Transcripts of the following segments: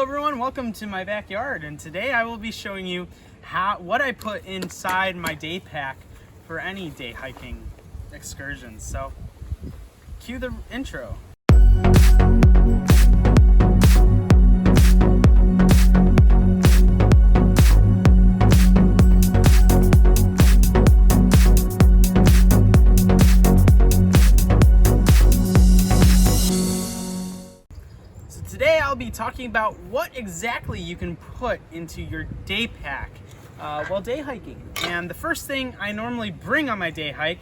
Hello everyone, welcome to my backyard, and today I will be showing you what I put inside my day pack for any day hiking excursions. So cue the intro. Today I'll be talking about what exactly you can put into your day pack while day hiking. And the first thing I normally bring on my day hike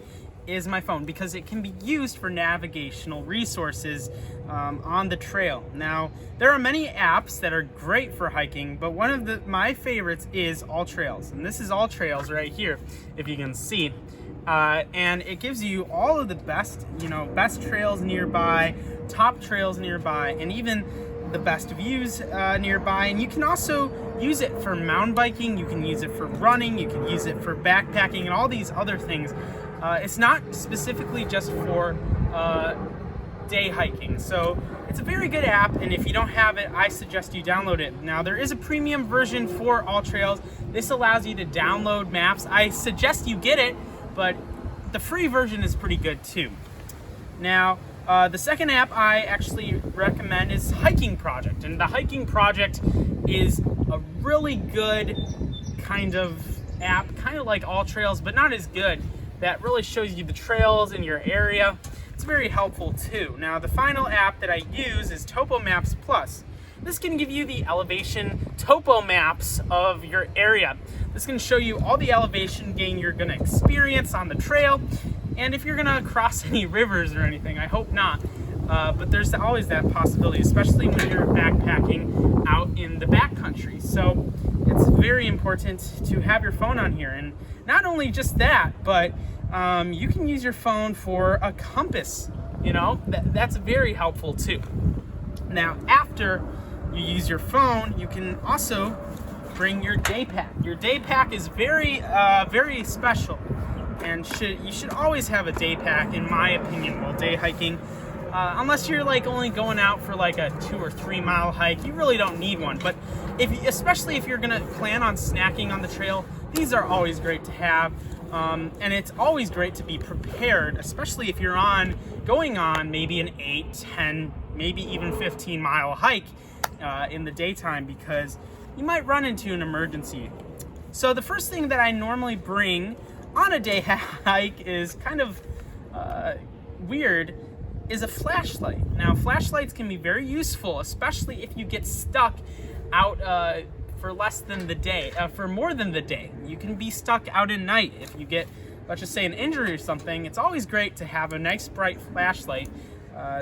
is my phone, because it can be used for navigational resources on the trail. Now, there are many apps that are great for hiking, but one of my favorites is All Trails. And this is All Trails right here, if you can see. And it gives you all of the best trails nearby, top trails nearby, and even the best views nearby. And you can also use it for mountain biking, you can use it for running, you can use it for backpacking and all these other things. It's not specifically just for day hiking. So it's a very good app, and if you don't have it, I suggest you download it. Now, there is a premium version for All Trails. This allows you to download maps. I suggest you get it, but the free version is pretty good too. Now, the second app I actually recommend is Hiking Project. And the Hiking Project is a really good kind of app, kind of like All Trails, but not as good. That really shows you the trails in your area. It's very helpful too. Now, the final app that I use is Topo Maps Plus. This can give you the elevation topo maps of your area. This can show you all the elevation gain you're going to experience on the trail, and if you're going to cross any rivers or anything. I hope not, but there's always that possibility, especially when you're backpacking out in the backcountry. So it's very important to have your phone on here, and not only just that, but you can use your phone for a compass. That's very helpful too. Now, after you use your phone, you can also bring your day pack. Your day pack is very special, and you should always have a day pack, in my opinion, while day hiking. Unless you're only going out for a 2 or 3 mile hike, you really don't need one. But especially if you're gonna plan on snacking on the trail, these are always great to have. And it's always great to be prepared, especially if you're going on maybe an 8, 10, maybe even 15 mile hike in the daytime, because you might run into an emergency. So the first thing that I normally bring on a day hike is kind of weird, is a flashlight. Now, flashlights can be very useful, especially if you get stuck out for more than the day. You can be stuck out at night. If you get, let's just say, an injury or something, it's always great to have a nice bright flashlight,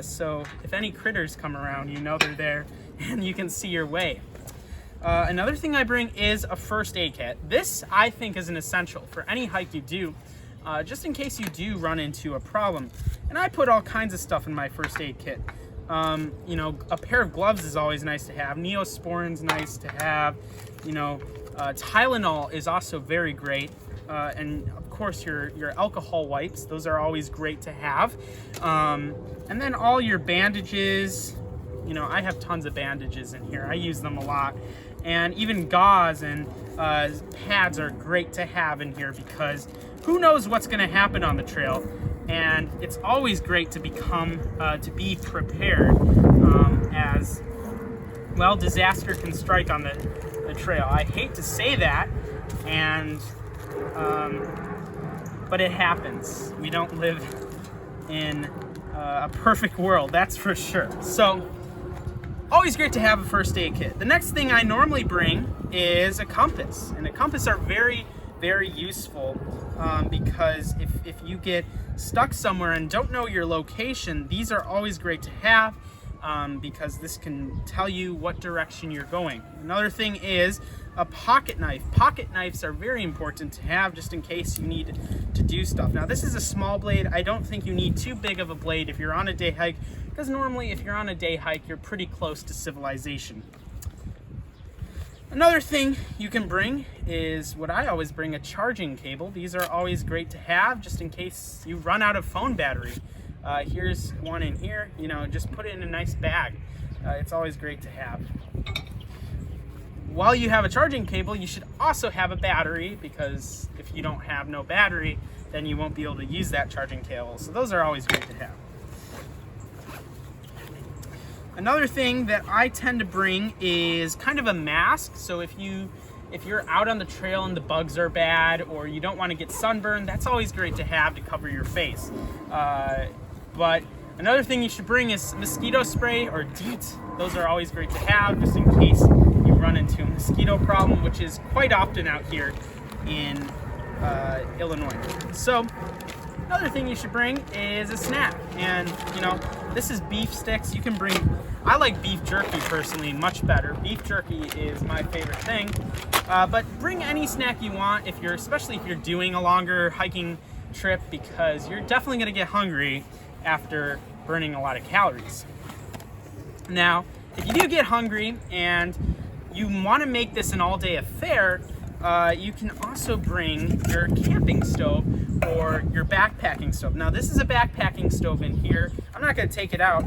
so if any critters come around, you know they're there and you can see your way. Another thing I bring is a first aid kit. This, I think, is an essential for any hike you do, just in case you do run into a problem. And I put all kinds of stuff in my first aid kit. A pair of gloves is always nice to have. Neosporin's nice to have. Tylenol is also very great. And of course your alcohol wipes, those are always great to have. And then all your bandages. I have tons of bandages in here. I use them a lot. And even gauze and pads are great to have in here, because who knows what's going to happen on the trail. And it's always great to be prepared, as well, disaster can strike on the trail. I hate to say that, but it happens. We don't live in a perfect world, that's for sure. So always great to have a first aid kit. The next thing I normally bring is a compass, and a compass are very, very useful, because if you get stuck somewhere and don't know your location, these are always great to have, because this can tell you what direction you're going. Another thing is a pocket knife. Pocket knives are very important to have, just in case you need to do stuff. Now, this is a small blade. I don't think you need too big of a blade if you're on a day hike, because normally if you're on a day hike, you're pretty close to civilization. Another thing you can bring is what I always bring, a charging cable. These are always great to have, just in case you run out of phone battery. Here's one in here, just put it in a nice bag. It's always great to have. while you have a charging cable, you should also have a battery, because if you don't have no battery, then you won't be able to use that charging cable. So those are always great to have. Another thing that I tend to bring is kind of a mask. So if you're out on the trail and the bugs are bad, or you don't want to get sunburned, that's always great to have to cover your face. But another thing you should bring is mosquito spray or DEET. Those are always great to have, just in case you run into a mosquito problem, which is quite often out here in Illinois. So another thing you should bring is a snack. And you know, this is beef sticks. You can bring, I like beef jerky personally much better. Beef jerky is my favorite thing. But bring any snack you want, especially if you're doing a longer hiking trip, because you're definitely gonna get hungry after burning a lot of calories. Now, if you do get hungry and you want to make this an all-day affair, you can also bring your camping stove or your backpacking stove. Now, this is a backpacking stove in here. I'm not going to take it out.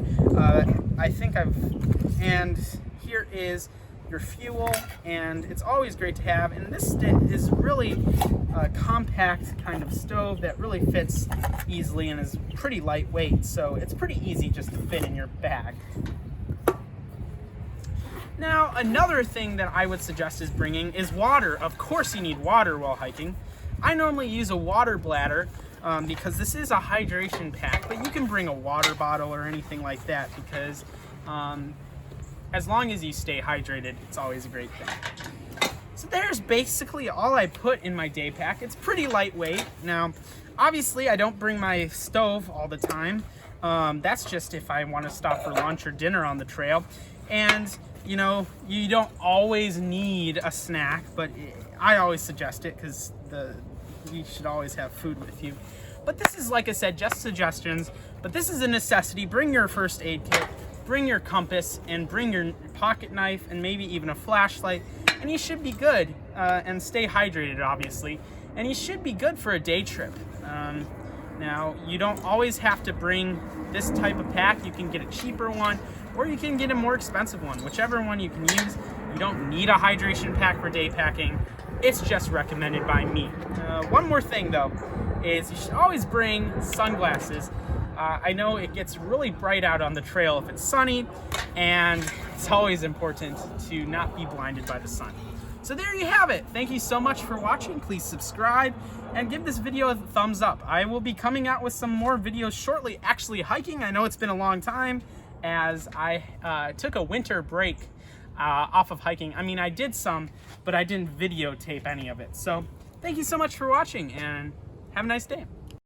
And here is your fuel, and it's always great to have. And this is really a compact kind of stove that really fits easily and is pretty lightweight, so it's pretty easy just to fit in your bag. Now, another thing that I would suggest is bringing is water. Of course you need water while hiking. I normally use a water bladder because this is a hydration pack, but you can bring a water bottle or anything like that, because as long as you stay hydrated, it's always a great thing. So there's basically all I put in my day pack. It's pretty lightweight. Now, obviously I don't bring my stove all the time. That's just if I want to stop for lunch or dinner on the trail. And you know, you don't always need a snack, but I always suggest it because you should always have food with you. But this is, like I said, just suggestions, but this is a necessity. Bring your first aid kit, bring your compass, and bring your pocket knife, and maybe even a flashlight, and you should be good, and stay hydrated, obviously, and you should be good for a day trip. Now, you don't always have to bring this type of pack. You can get a cheaper one, or you can get a more expensive one, whichever one you can use. You don't need a hydration pack for day packing. It's just recommended by me. One more thing though, is you should always bring sunglasses. I know it gets really bright out on the trail if it's sunny, and it's always important to not be blinded by the sun. So there you have it. Thank you so much for watching. Please subscribe and give this video a thumbs up. I will be coming out with some more videos shortly, actually hiking. I know it's been a long time, as I took a winter break off of hiking. I mean, I did some, but I didn't videotape any of it. So thank you so much for watching, and have a nice day.